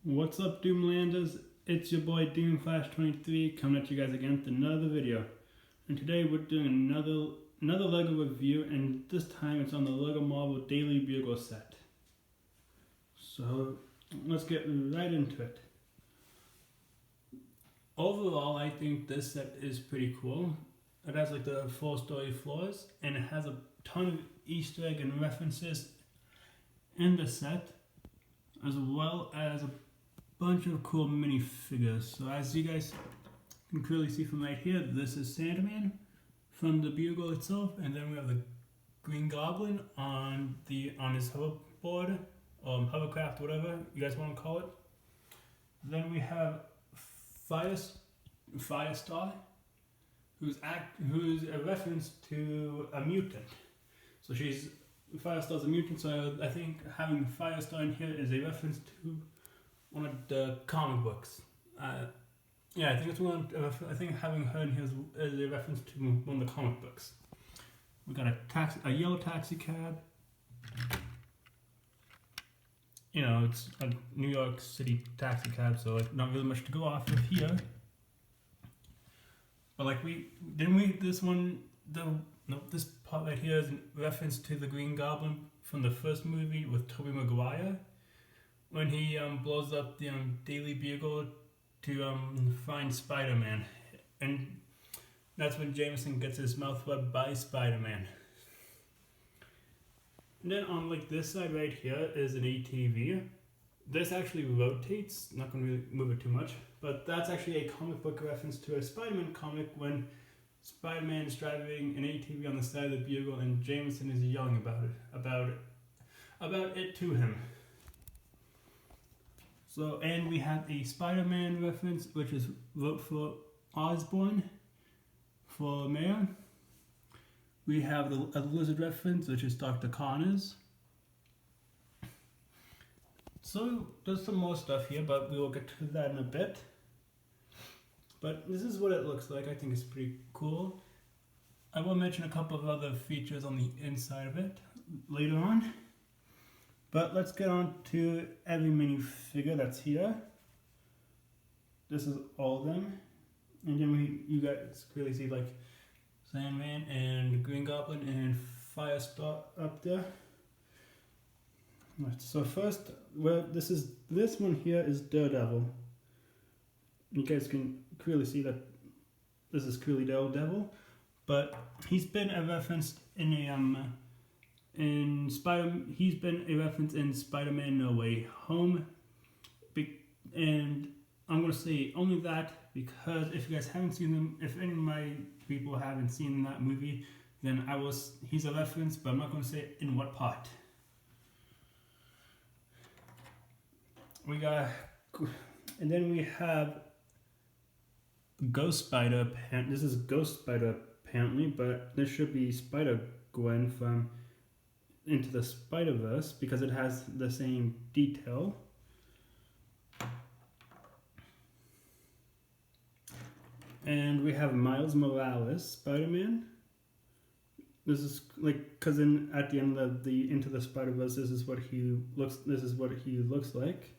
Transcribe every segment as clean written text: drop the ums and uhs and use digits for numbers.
What's up, Doomlanders? It's your boy DoomFlash23 coming at you guys again with another video. And today we're doing another LEGO review, and this time it's on the LEGO Marvel Daily Bugle set. So let's get right into it. Overall, I think this set is pretty cool. It has like the 4-story floors, and it has a ton of Easter egg and references in the set, as well as a bunch of cool minifigures. So as you guys can clearly see from right here, this is Sandman from the Bugle itself, and then we have the Green Goblin on his hoverboard, hovercraft, whatever you guys want to call it. Then we have Firestar, who's a reference to a mutant. So Firestar's a mutant, so I think having Firestar in here is a reference to one of the comic books. Yeah, I think it's one. I think having her in here is a reference to one of the comic books. We got a yellow taxi cab. You know, it's a New York City taxi cab, so like not really much to go off of here. But like this part right here is a reference to the Green Goblin from the first movie with Tobey Maguire, when he blows up the Daily Bugle to find Spider-Man, and that's when Jameson gets his mouth rubbed by Spider-Man. And then on like this side right here is an ATV. This actually rotates, not going to really move it too much, but that's actually a comic book reference to a Spider-Man comic when Spider-Man is driving an ATV on the side of the Bugle and Jameson is yelling about it to him. So, and we have a Spider-Man reference, which is vote for Osborn for mayor. We have a lizard reference, which is Dr. Connors. So there's some more stuff here, but we will get to that in a bit. But this is what it looks like. I think it's pretty cool. I will mention a couple of other features on the inside of it later on. But let's get on to every minifigure that's here. This is all of them. And then you guys clearly see like Sandman and Green Goblin and Firestar up there. Right, so first, this one here is Daredevil. You guys can clearly see that this is clearly Daredevil, but he's been a reference he's been a reference in Spider-Man No Way Home, and I'm gonna say only that because if you guys haven't seen them, if any of my people haven't seen that movie, then he's a reference, but I'm not gonna say in what part. And then we have Ghost Spider. This is Ghost Spider apparently, but this should be Spider-Gwen from Into the Spider-Verse because it has the same detail. And we have Miles Morales Spider-Man. This is like at the end of the Into the Spider-Verse, this is what he looks like.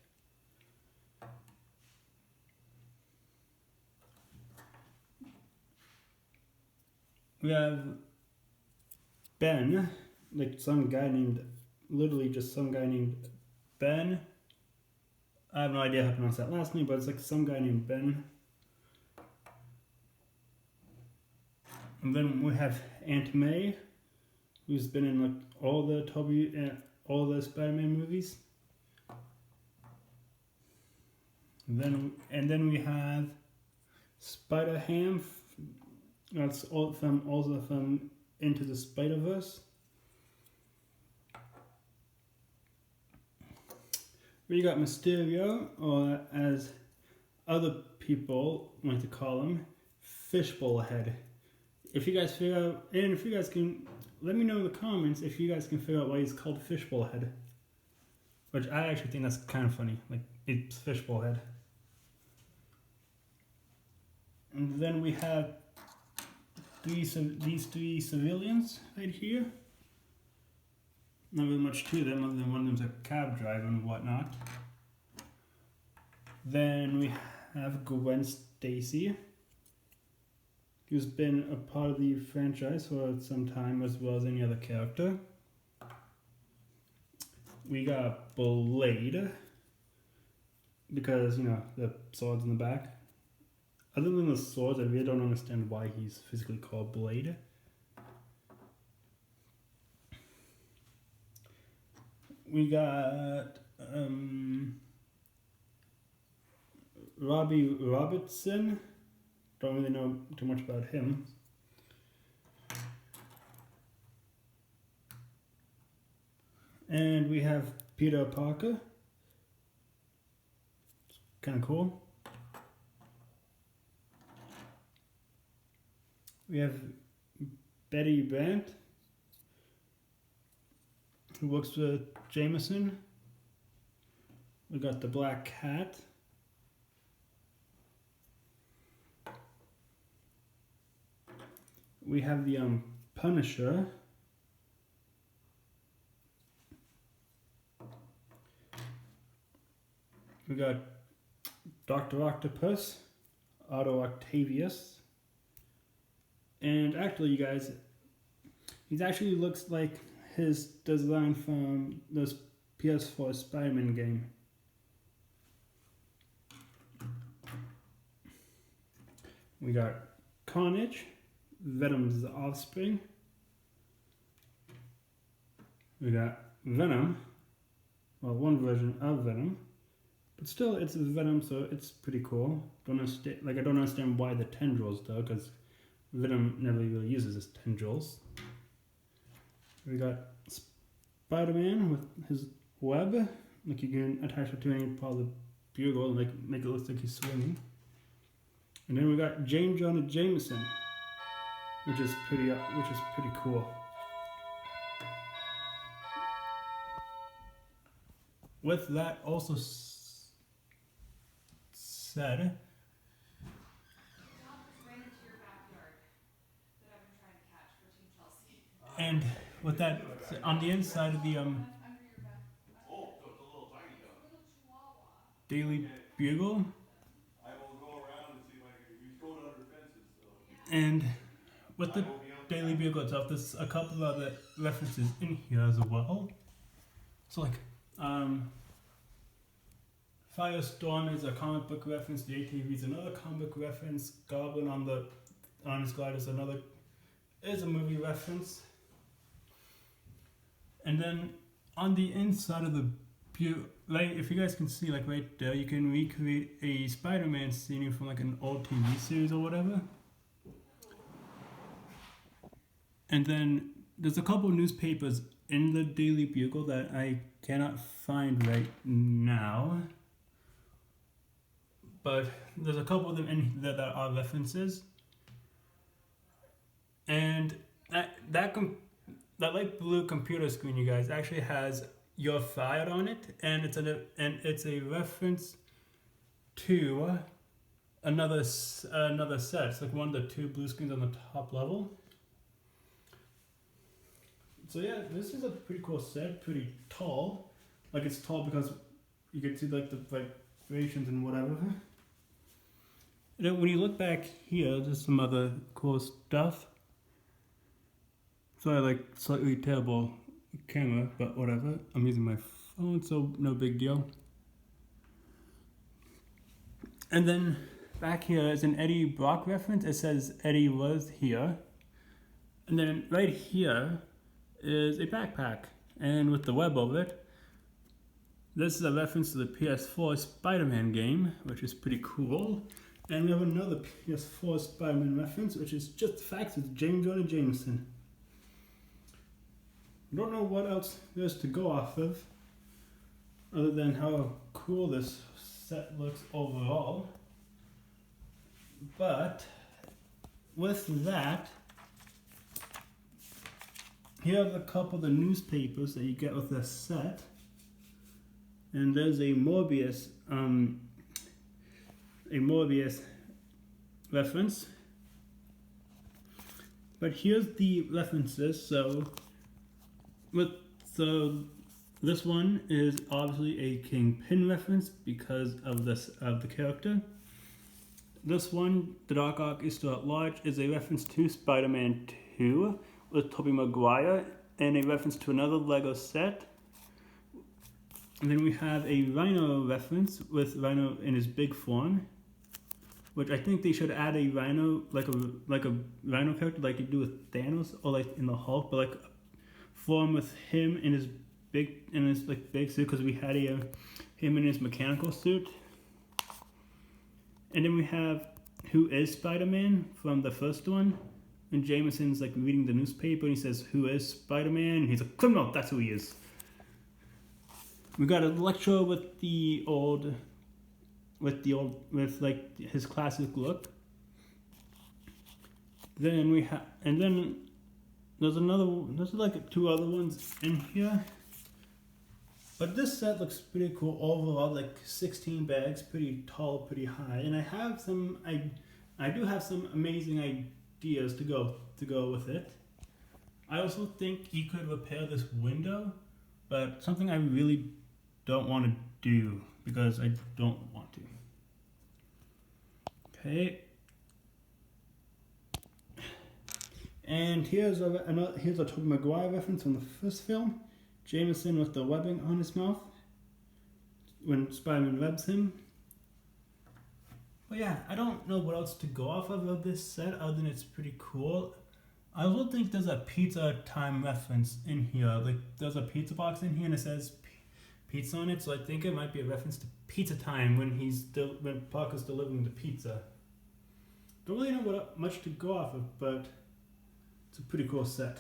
We have Ben, like literally just some guy named Ben. I have no idea how to pronounce that last name, but it's like some guy named Ben. And then we have Aunt May, who's been in like all the Spider-Man movies. And then we have Spider-Ham. That's also from Into the Spider-Verse. We got Mysterio, or as other people like to call him, Fishbowl Head. If you guys figure out, and if you guys can, let me know in the comments if you guys can figure out why he's called Fishbowl Head. Which I actually think that's kind of funny, like it's Fishbowl Head. And then we have these three civilians right here. Not really much to them other than one of them's a cab driver and whatnot. Then we have Gwen Stacy, who's been a part of the franchise for some time as well as any other character. We got Blade, because, you know, the swords in the back. Other than the swords, I really don't understand why he's physically called Blade. We got Robbie Robertson. Don't really know too much about him. And we have Peter Parker. Kind of cool. We have Betty Brant, who works with Jameson. We got the Black Cat. We have the Punisher. We got Dr. Octopus, Otto Octavius. And actually, you guys, he actually looks like his design from this PS4 Spider-Man game. We got Carnage, Venom's offspring. We got Venom, well, one version of Venom, but still it's Venom, so it's pretty cool. I don't understand why the tendrils though, because Venom never really uses his tendrils. We got Spider-Man with his web, like you can attach it to any part of the bugle and make it look like he's swinging. And then we got James Jonah Jameson, which is pretty cool. With that also said, and with that, on the inside of the Daily Bugle, and with the Daily Bugle itself, there's a couple of other references in here as well. So like, Firestorm is a comic book reference, the ATV is another comic book reference, Goblin on his glide is a movie reference. And then on the inside of the like, if you guys can see, like right there, you can recreate a Spider-Man scene from like an old TV series or whatever. And then there's a couple newspapers in the Daily Bugle that I cannot find right now, but there's a couple of them in there that are references. And that light blue computer screen, you guys, actually has "You're Fired" on it, and it's a reference to another set. It's like one of the two blue screens on the top level. So yeah, this is a pretty cool set, pretty tall. Like, it's tall because you can see like the vibrations and whatever. And then when you look back here, there's some other cool stuff. Sorry, like slightly terrible camera, but whatever. I'm using my phone, so no big deal. And then back here is an Eddie Brock reference. It says Eddie was here. And then right here is a backpack, and with the web over it. This is a reference to the PS4 Spider-Man game, which is pretty cool. And we have another PS4 Spider-Man reference, which is just the facts with James Jonah Jameson. I don't know what else there's to go off of, other than how cool this set looks overall. But with that, here are a couple of the newspapers that you get with this set. And there's a Morbius reference. But here's the references. So This one is obviously a Kingpin reference because of the character. This one, the Dark Arc is still at large, is a reference to Spider-Man 2 with Tobey Maguire and a reference to another Lego set. And then we have a Rhino reference with Rhino in his big form, which I think they should add a Rhino, like a Rhino character, like you do with Thanos or like in the Hulk, but like form with him in his big suit, because we had him in his mechanical suit. And then we have Who is Spider-Man from the first one. And Jameson's like reading the newspaper and he says, "Who is Spider-Man?" And he's a criminal, that's who he is. We got Electro with like his classic look. Then we have, and then there's like two other ones in here. But this set looks pretty cool overall, like 16 bags, pretty tall, pretty high. And I do have some amazing ideas to go with it. I also think you could repair this window, but something I really don't want to do because I don't want to. Okay. And here's a Tobey Maguire reference from the first film. Jameson with the webbing on his mouth when Spider-Man webs him. But yeah, I don't know what else to go off of this set other than it's pretty cool. I also think there's a Pizza Time reference in here. Like there's a pizza box in here and it says pizza on it, so I think it might be a reference to Pizza Time when Parker's delivering the pizza. Don't really know what much to go off of, but it's a pretty cool set.